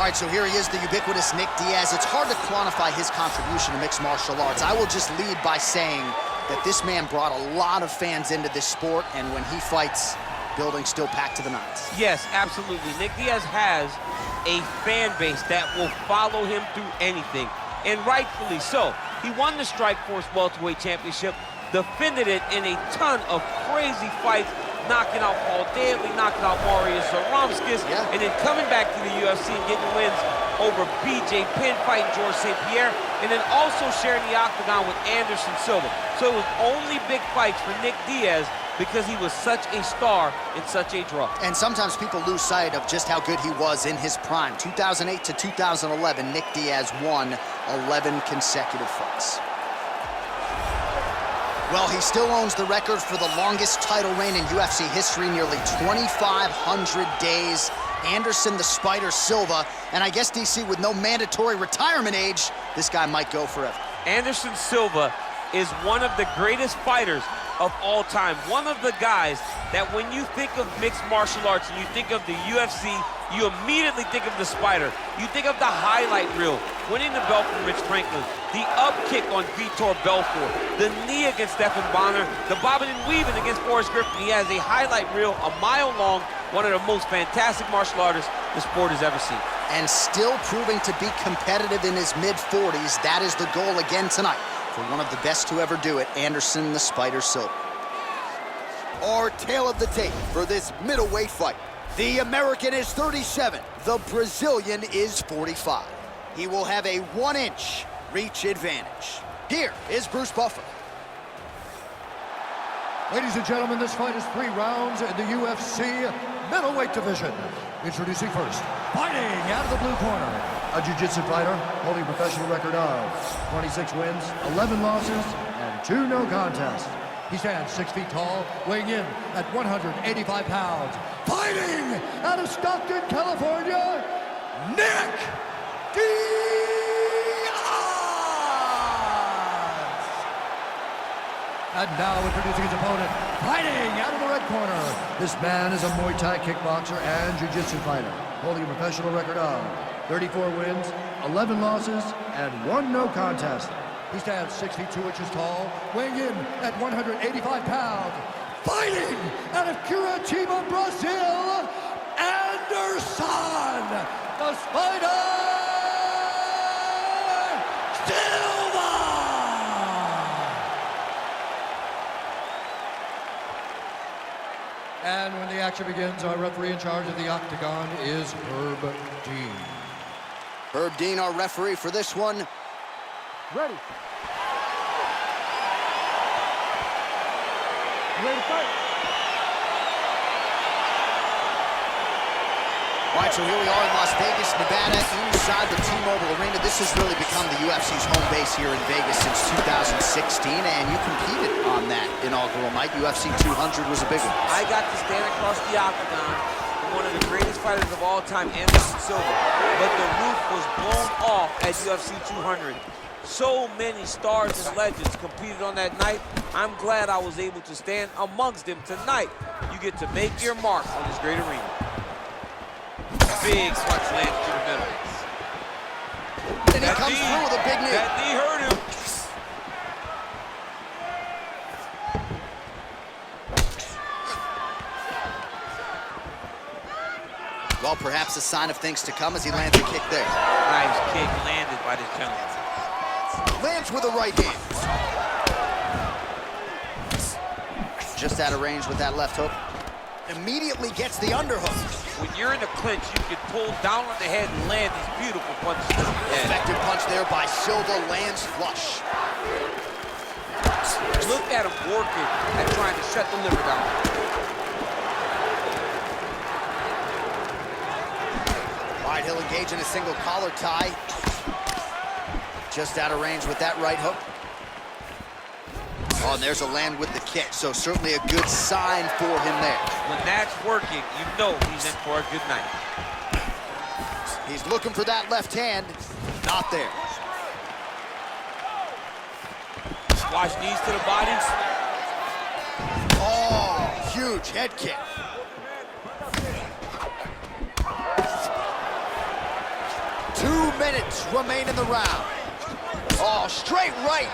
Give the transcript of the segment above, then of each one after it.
right, so here he is, the ubiquitous Nik Diaz. It's hard to quantify his contribution to mixed martial arts. I will just lead by saying that this man brought a lot of fans into this sport, and when he fights, building's still packed to the nines. Yes, absolutely. Nik Diaz has a fan base that will follow him through anything, and rightfully so. He won the Strikeforce Welterweight Championship, defended it in a ton of crazy fights, knocking out Paul Daly, knocking out Marius Zaromskis, and then coming back to the UFC and getting wins over BJ Penn, fighting George St. Pierre, and then also sharing the octagon with Anderson Silva. So it was only big fights for Nik Diaz because he was such a star and such a draw. And sometimes people lose sight of just how good he was in his prime. 2008 to 2011, Nik Diaz won 11 consecutive fights. Well, he still owns the record for the longest title reign in UFC history, nearly 2,500 days. Anderson the Spider Silva, and I guess, DC, with no mandatory retirement age, this guy might go forever. Anderson Silva is one of the greatest fighters of all time. One of the guys that when you think of mixed martial arts and you think of the UFC, you immediately think of the Spider. You think of the highlight reel, winning the belt from Rich Franklin, the up kick on Vitor Belfort, the knee against Stephan Bonner, the bobbing and weaving against Forrest Griffin. He has a highlight reel a mile long, one of the most fantastic martial artists the sport has ever seen. And still proving to be competitive in his mid-40s. That is the goal again tonight for one of the best to ever do it, Anderson the Spider Silva. Our tale of the tape for this middleweight fight. The American is 37, the Brazilian is 45. He will have a 1-inch reach advantage. Here is Bruce Buffer. Ladies and gentlemen, this fight is 3 rounds in the UFC middleweight division. Introducing first, fighting out of the blue corner, a jiu-jitsu fighter holding a professional record of 26 wins, 11 losses, and 2 no contests. He stands 6 feet tall, weighing in at 185 pounds. Fighting out of Stockton, California, Nik Diaz! And now introducing his opponent, fighting out of the red corner. This man is a Muay Thai kickboxer and jiu-jitsu fighter, holding a professional record of 34 wins, 11 losses, and 1 no contest. He stands 6 feet 2 inches tall, weighing in at 185 pounds. Fighting out of Curitiba, Brazil, Андерсон the Spider Sylva! And when the action begins, our referee in charge of the octagon is Herb Dean. Herb Dean, our referee for this one. Ready. Ready to fight. All right, so here we are in Las Vegas, Nevada, inside the T-Mobile Arena. This has really become the UFC's home base here in Vegas since 2016, and you competed on that inaugural night. UFC 200 was a big one. I got to stand across the octagon with one of the greatest fighters of all time, Anderson Silva, but the roof was blown off at UFC 200. So many stars and legends competed on that night. I'm glad I was able to stand amongst them tonight. You get to make your mark on this great arena. Big punch lands to the middle. And he comes through with a big knee. That knee hurt him. Well, perhaps a sign of things to come as he lands a kick there. Nice kick landed by this gentleman. Lands with a right hand. Just out of range with that left hook. Immediately gets the underhook. When you're in the clinch, you can pull down on the head and land these beautiful punches to the head. Effective punch there by Silva, lands flush. Look at him working at trying to shut the liver down. All right, he'll engage in a single collar tie. Just out of range with that right hook. Oh, and there's a land with the kick, so certainly a good sign for him there. When that's working, you know he's in for a good night. He's looking for that left hand. Not there. Squash knees to the body. Oh, huge head kick. minutes remain in the round. Oh, straight right.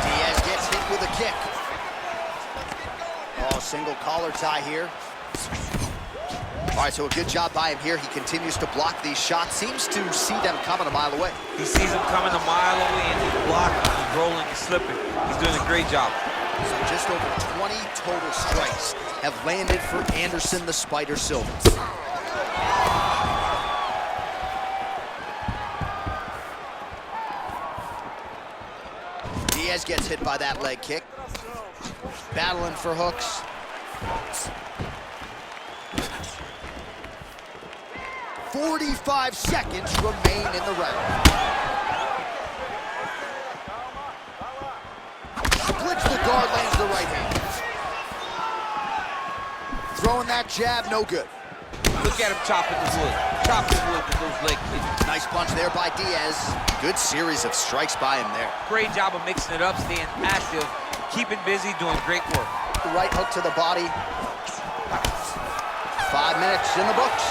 Diaz gets hit with a kick. Oh, single collar tie here. All right, so a good job by him here. He continues to block these shots. Seems to see them coming a mile away. He sees them coming a mile away, and he's blocking, he's rolling, he's slipping. He's doing a great job. So just over 20 total strikes have landed for Anderson the Spider Silva. Diaz gets hit by that leg kick. Battling for hooks. "45 seconds remain in the round. Splits the guard, lands the right hand. Throwing that jab, no good. Look at him chopping the wood. Chopping the wood with those leg kicks. Nice punch there by Diaz. Good series of strikes by him there. Great job of mixing it up, staying active, keeping busy, doing great work. The right hook to the body. 5 minutes in the books.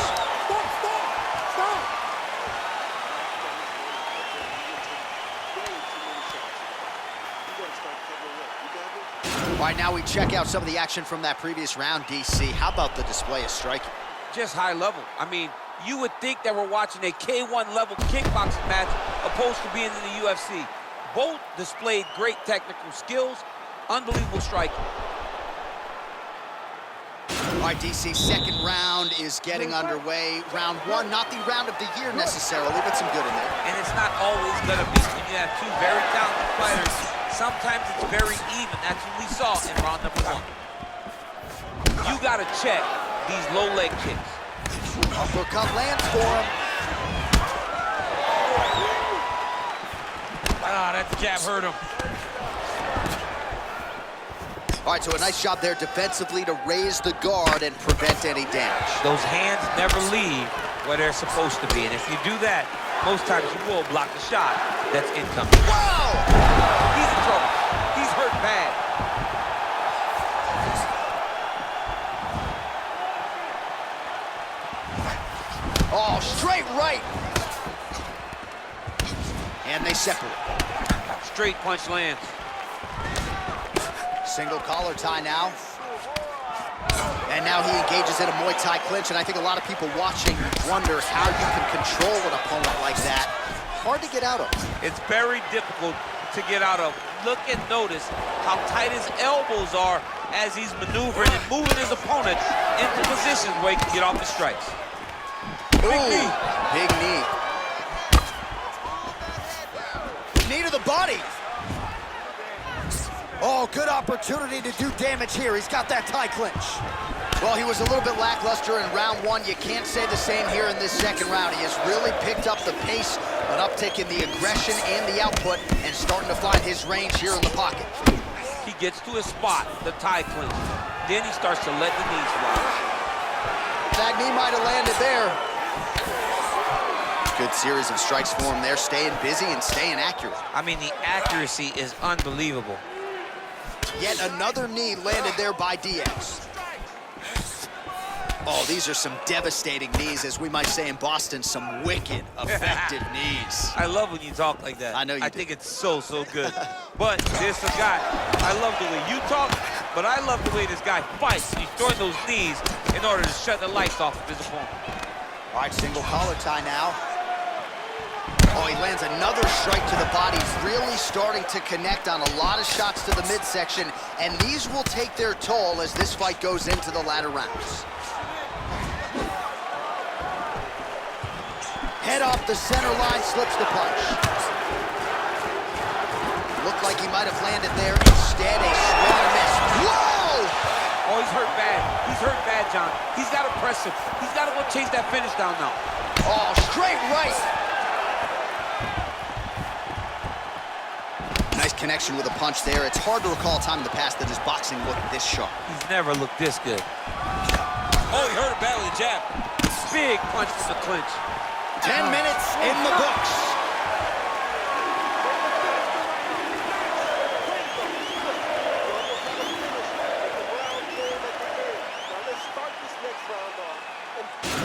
All right, now we check out some of the action from that previous round, DC. How about the display of striking? Just high level. I mean, you would think that we're watching a K1 level kickboxing match opposed to being in the UFC. Both displayed great technical skills, unbelievable striking. All right, DC, second round is getting underway. Round one, not the round of the year necessarily, but some good in there. And it's not always gonna be when you have two very talented fighters. Sometimes it's very even. That's what we saw in round number one. You gotta check these low leg kicks. Uppercut lands for him. Ah, that jab hurt him. All right, so a nice job there defensively to raise the guard and prevent any damage. Those hands never leave where they're supposed to be. And if you do that, most times you will block the shot that's incoming. Wow! He's in trouble. He's hurt bad. Oh, straight right. And they separate. Straight punch lands. Single collar tie now. And now he engages in a Muay Thai clinch, and I think a lot of people watching wonder how you can control an opponent like that. Hard to get out of. It's very difficult to get out of. Look and notice how tight his elbows are as he's maneuvering and moving his opponent into positions where he can get off the strikes. Big knee. Big knee. Knee to the body. Oh, good opportunity to do damage here. He's got that tie clinch. Well, he was a little bit lackluster in round one. You can't say the same here in this second round. He has really picked up the pace, an uptick in the aggression and the output, and starting to find his range here in the pocket. He gets to his spot, the tie clinch. Then he starts to let the knees fly. That knee might have landed there. Good series of strikes for him there, staying busy and staying accurate. I mean, the accuracy is unbelievable. Yet another knee landed there by Diaz. Oh, these are some devastating knees, as we might say in Boston, some wicked, effective knees. I love when you talk like that. I know you do. I think it's so good. But there's a guy, I love the way you talk, but I love the way this guy fights. He's throwing those knees in order to shut the lights off of his opponent. All right, single collar tie now. Oh, he lands another strike to the body. He's really starting to connect on a lot of shots to the midsection, and these will take their toll as this fight goes into the latter rounds. Head off the center line, slips the punch. Looked like he might have landed there. Instead, a strong miss. Whoa! Oh, he's hurt bad. He's hurt bad, John. He's got to press him. He's got to go chase that finish down now. Oh, straight right. Nice connection with a punch there. It's hard to recall a time in the past that his boxing looked this sharp. He's never looked this good. Oh, he hurt it badly, the jab. Big punch from the clinch. 10 minutes in the books.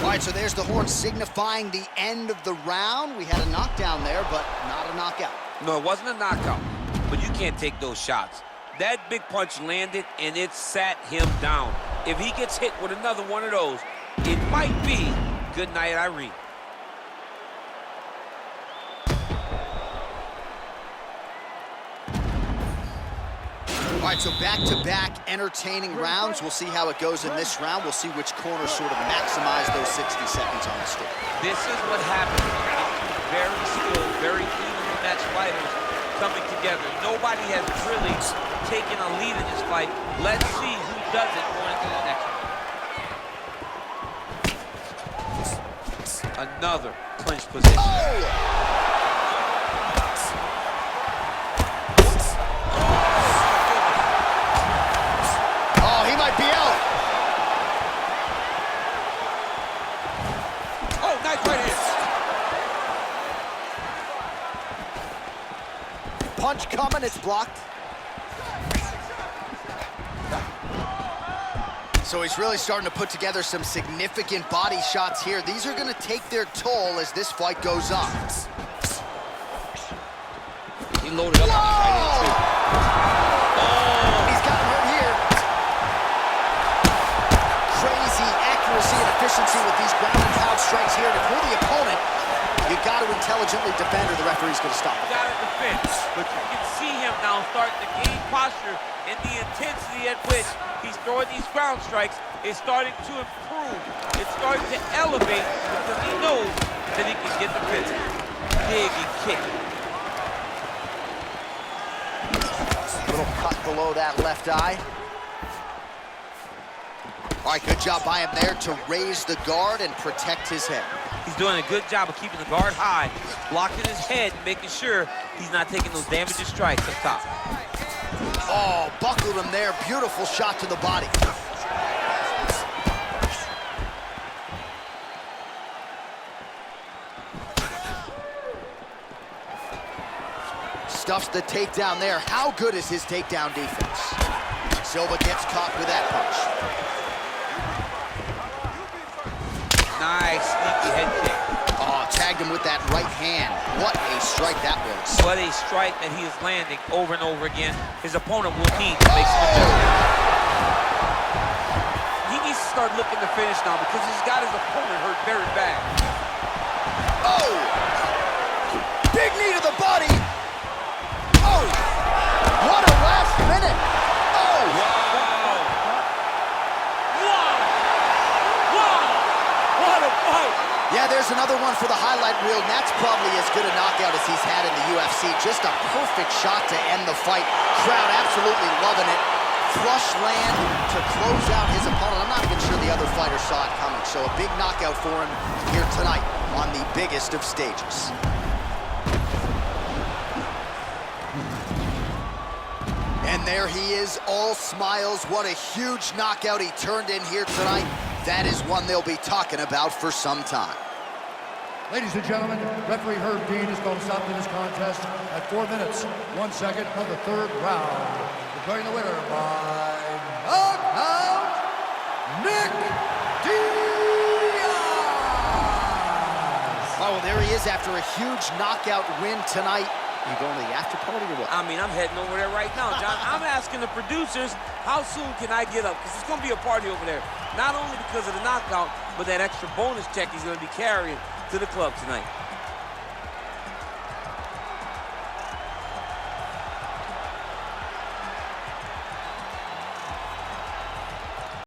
All right, right, so there's the horn signifying the end of the round. We had a knockdown there, but not a knockout. No, it wasn't a knockout, but you can't take those shots. That big punch landed, and it sat him down. If he gets hit with another one of those, it might be good night, Irene. All right, so back-to-back entertaining rounds. We'll see how it goes in this round. We'll see which corner sort of maximize those 60 seconds on the stick. This is what happens when you get two very skilled, very evenly matched fighters coming together. Nobody has really taken a lead in this fight. Let's see who does it going into the next round. Another clinch position. Oh! Be out. Oh, nice right hand. Punch coming, it's blocked. So he's really starting to put together some significant body shots here. These are going to take their toll as this fight goes on. He loaded up on that right hand, too. He's got him hurt here. Crazy accuracy and efficiency with these ground and pound strikes here to pull the opponent. You got to intelligently defend or the referee's going to stop it. You got to defend, but you can see him now starting to gain posture, and the intensity at which he's throwing these ground strikes is starting to improve. It's starting to elevate because he knows that he can get the finish. Dig and kick. Little cut below that left eye. All right, good job by him there to raise the guard and protect his head. He's doing a good job of keeping the guard high, blocking his head, making sure he's not taking those damaging strikes up top. Oh, buckled him there. Beautiful shot to the body. Stuffs the takedown there. How good is his takedown defense? Silva gets caught with that punch. Nice, sneaky head kick. Oh, tagged him with that right hand. What a strike that was. What a strike that he is landing over and over again. His opponent will need to make some adjustments. He needs to start looking to finish now because he's got his opponent hurt very bad. Oh! Big knee to the body. Oh! What a last minute. Oh! Wow! Wow! Wow! What a fight! Yeah, there's another one for the highlight reel, and that's probably as good a knockout as he's had in the UFC. Just a perfect shot to end the fight. Crowd absolutely loving it. Flush land to close out his opponent. I'm not even sure the other fighter saw it coming. So a big knockout for him here tonight on the biggest of stages. And there he is, all smiles. What a huge knockout he turned in here tonight. That is one they'll be talking about for some time. Ladies and gentlemen, referee Herb Dean is going to stop this contest at 4 minutes, 1 second of the third round. Declaring the winner by knockout, Nik Diaz! Oh, well, there he is after a huge knockout win tonight. You going to the after party or what? I mean, I'm heading over there right now, John. I'm asking the producers, how soon can I get up? Because it's going to be a party over there. Not only because of the knockout, but that extra bonus check he's going to be carrying to the club tonight.